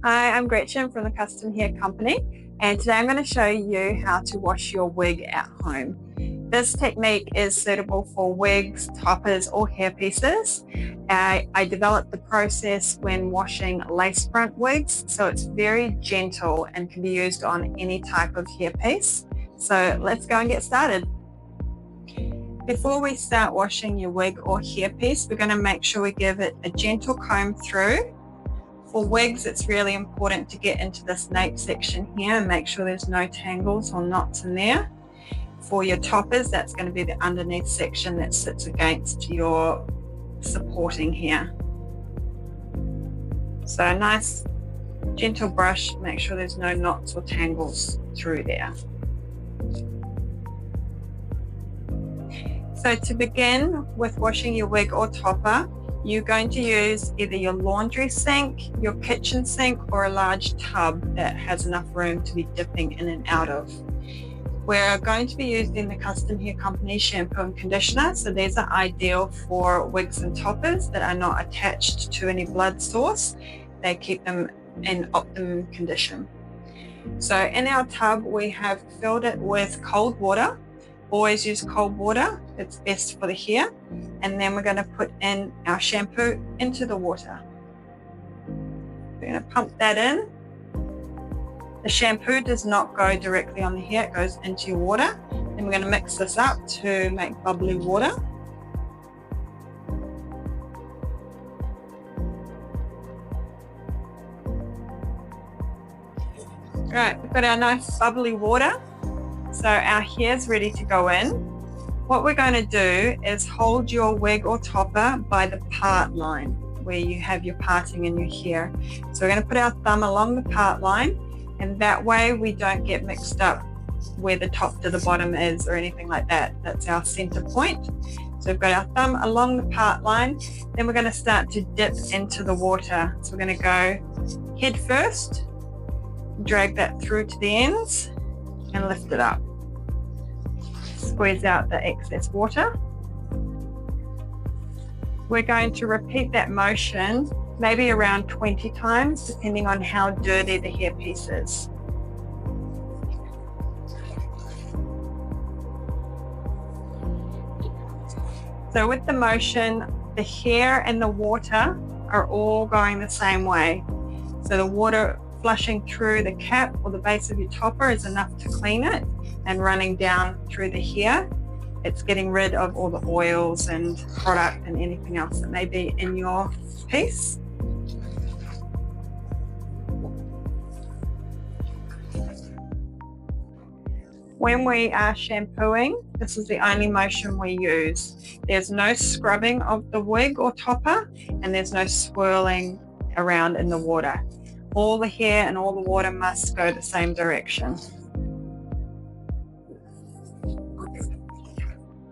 Hi, I'm Gretchen from the Custom Hair Company, and today I'm going to show you how to wash your wig at home. This technique is suitable for wigs, toppers, or hairpieces. I developed the process when washing lace front wigs, so it's very gentle and can be used on any type of hairpiece. So let's go and get started. Before we start washing your wig or hairpiece, we're going to make sure we give it a gentle comb through. For wigs, it's really important to get into this nape section here and make sure there's no tangles or knots in there. For your toppers, that's going to be the underneath section that sits against your supporting here. So a nice gentle brush, make sure there's no knots or tangles through there. So to begin with washing your wig or topper, you're going to use either your laundry sink, your kitchen sink, or a large tub that has enough room to be dipping in and out of. We're going to be using the Custom Hair Company shampoo and conditioner, so these are ideal for wigs and toppers that are not attached to any blood source. They keep them in optimum condition. So in our tub, we have filled it with cold water. Always use cold water, it's best for the hair. And then we're going to put in our shampoo into the water. We're going to pump that in. The shampoo does not go directly on the hair, it goes into your water. Then we're going to mix this up to make bubbly water. Right, we've got our nice bubbly water. So our hair's ready to go in. What we're going to do is hold your wig or topper by the part line where you have your parting in your hair. So we're going to put our thumb along the part line, and that way we don't get mixed up where the top to the bottom is or anything like that. That's our center point. So we've got our thumb along the part line. Then we're going to start to dip into the water. So we're going to go head first, drag that through to the ends, and lift it up. Squeeze out the excess water. We're going to repeat that motion maybe around 20 times, depending on how dirty the hairpiece is. So with the motion, the hair and the water are all going the same way. So the water flushing through the cap or the base of your topper is enough to clean it, and running down through the hair, it's getting rid of all the oils and product and anything else that may be in your piece. When we are shampooing, this is the only motion we use. There's no scrubbing of the wig or topper, and there's no swirling around in the water. All the hair and all the water must go the same direction.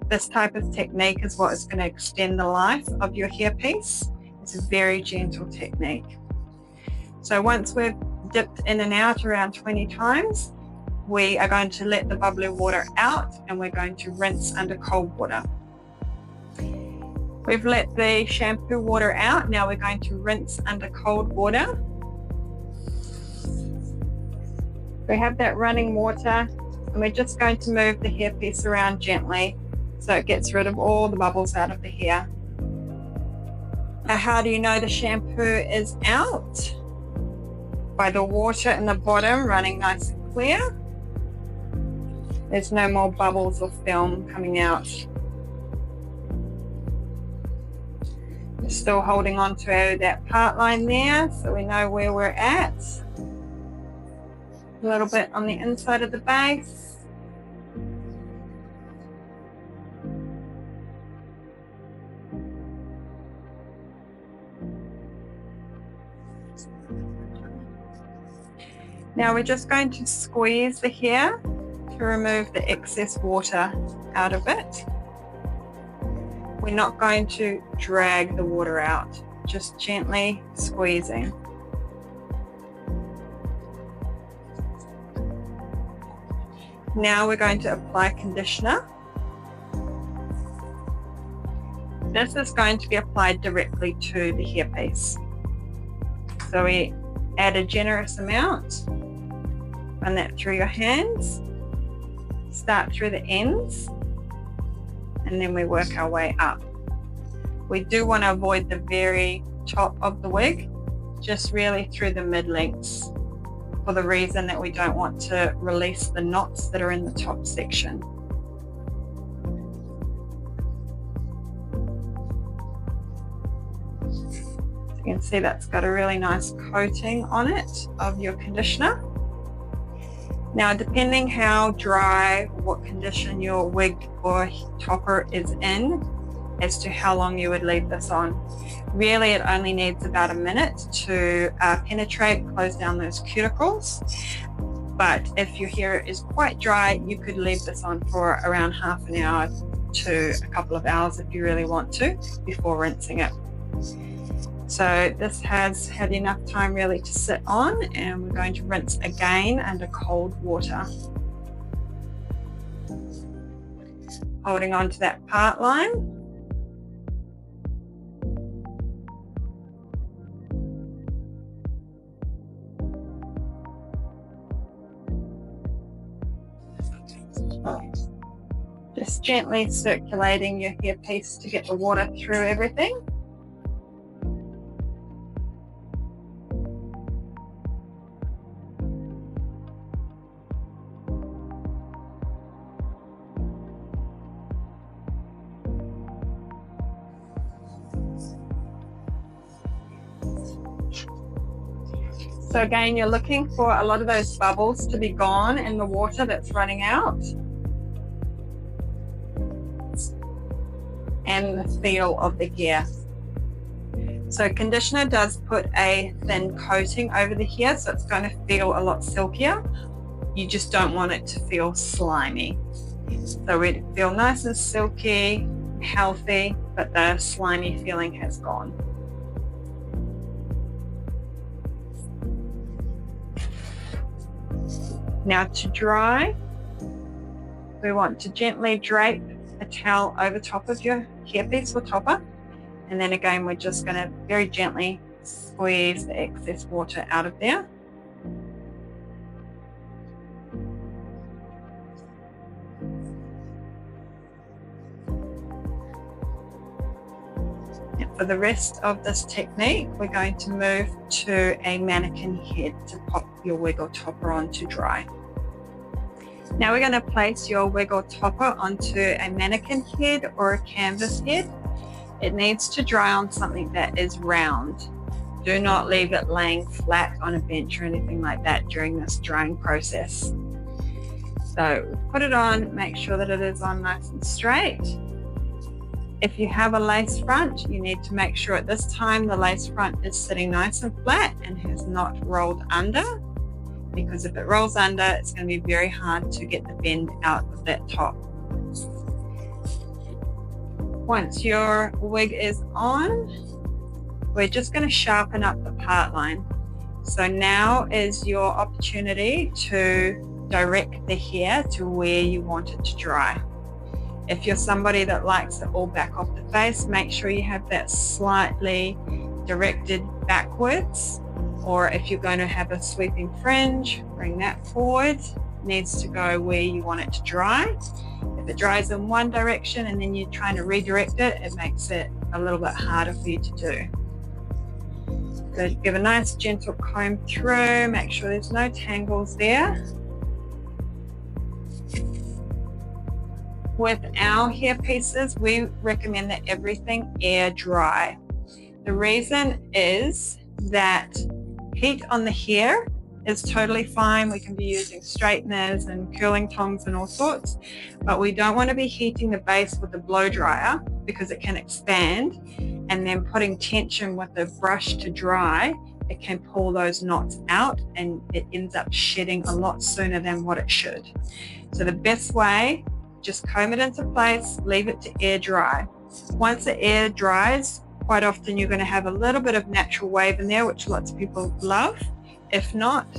This type of technique is what is going to extend the life of your hairpiece. It's a very gentle technique. So once we've dipped in and out around 20 times, we are going to let the bubbly water out, and we're going to rinse under cold water. We've let the shampoo water out. Now we're going to rinse under cold water. We have that running water, and we're just going to move the hairpiece around gently so it gets rid of all the bubbles out of the hair. Now, how do you know the shampoo is out? By the water in the bottom running nice and clear. There's no more bubbles or film coming out. We're still holding on to that part line there, so we know where we're at. A little bit on the inside of the base. Now we're just going to squeeze the hair to remove the excess water out of it. We're not going to drag the water out, just gently squeezing. Now we're going to apply conditioner. This is going to be applied directly to the hairpiece. So we Add a generous amount. Run that through your hands. Start through the ends, and then we work our way up. We do want to avoid the very top of the wig, just really through the mid-lengths, for the reason that we don't want to release the knots that are in the top section. You can see that's got a really nice coating on it of your conditioner. Now, depending how dry, what condition your wig or topper is in, as to how long you would leave this on. Really, it only needs about a minute to penetrate, close down those cuticles. But if your hair is quite dry, you could leave this on for around half an hour to a couple of hours if you really want to, before rinsing it. So this has had enough time really to sit on, and we're going to rinse again under cold water. Holding on to that part line. Just gently circulating your hairpiece to get the water through everything. So again, you're looking for a lot of those bubbles to be gone in the water that's running out. And the feel of the hair. So conditioner does put a thin coating over the hair, so it's going to feel a lot silkier. You just don't want it to feel slimy. So we feel nice and silky, healthy, but the slimy feeling has gone. Now to dry, we want to gently drape a towel over top of your hairpiece or topper, and then again we're just going to very gently squeeze the excess water out of there. And for the rest of this technique, we're going to move to a mannequin head to pop your wig or topper on to dry. Now we're going to place your wig or topper onto a mannequin head or a canvas head. It needs to dry on something that is round. Do not leave it laying flat on a bench or anything like that during this drying process. So put it on, make sure that it is on nice and straight. If you have a lace front, you need to make sure at this time the lace front is sitting nice and flat and has not rolled under, because if it rolls under, it's going to be very hard to get the bend out of that top. Once your wig is on, we're just going to sharpen up the part line. So now is your opportunity to direct the hair to where you want it to dry. If you're somebody that likes it all back off the face, make sure you have that slightly directed backwards. Or if you're going to have a sweeping fringe, bring that forward. It needs to go where you want it to dry. If it dries in one direction and then you're trying to redirect it, it makes it a little bit harder for you to do. So give a nice gentle comb through, make sure there's no tangles there. With our hair pieces, we recommend that everything air dry. The reason is that heat on the hair is totally fine. We can be using straighteners and curling tongs and all sorts, but we don't want to be heating the base with the blow dryer because it can expand, and then putting tension with the brush to dry, it can pull those knots out and it ends up shedding a lot sooner than what it should. So the best way, just comb it into place, leave it to air dry. Once the air dries, quite often you're going to have a little bit of natural wave in there, which lots of people love. If not,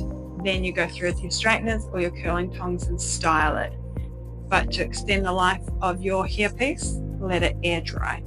then you go through with your straighteners or your curling tongs and style it. But to extend the life of your hairpiece, let it air dry.